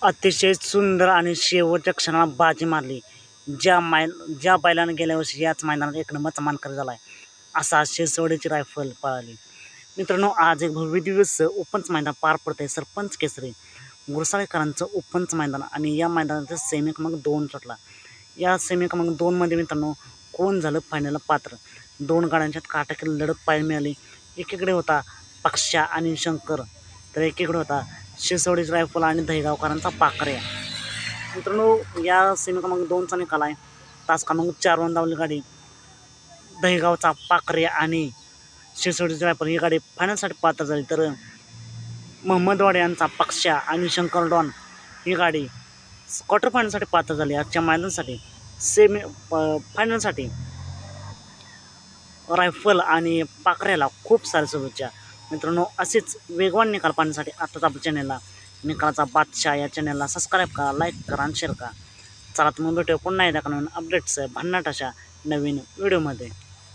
अतिशय सुंदर आणि शेवटच्या क्षणाला बाजी मारली. ज्या बैलानं गेल्या वर्षी याच मैदानात एक नंबरचा मानकरी झाला आहे, असा शिरसवडीची रायफल पळाली. मित्रांनो, आज एक भव्य दिवस ओपनचं मैदान पार पडतंय. सरपंच केसरी गुरसाळेकरांचं ओपनचं मैदान आणि या मैदानाचा सेमी क्रमांक 2 सुटला. या सेमी क्रमांक 2मध्ये मित्रांनो कोण झालं फायनलला पात्र. दोन गाड्यांच्यात काटाकी लढत पाहायला मिळाली. एकीकडे होता पक्ष्या आणि शंकर, तर एकीकडे होता शिरसवडीची रायफल आणि दहीगावकरांचा पाखऱ्या. मित्रांनो, या सेमी क्रमांक 2चा निकाल आहे. तास क्रमांक 4 धावली गाडी. दहीगावचा पाखऱ्या आणि शिरसवडीची रायफल ही गाडी फायनलसाठी पात्र झाली, तर महम्मदवाड यांचा पक्ष्या आणि शंकर डॉन ही गाडी क्वार्टर फायनलसाठी पात्र झाली. आजच्या मैदानासाठी फायनलसाठी रायफल आणि पाखऱ्याला खूप साऱ्या शुभेच्छा. मित्रांनो, असेच वेगवान निकाल पाहण्यासाठी आताच आपल्या चॅनलला निकालाचा बादशाह या चॅनलला सबस्क्राईब करा, लाईक करा आणि शेअर करा. चला तर मग भेटूया पुन्हा एकदा नवीन अपडेट्स भन्नाट अशा नवीन व्हिडिओमध्ये.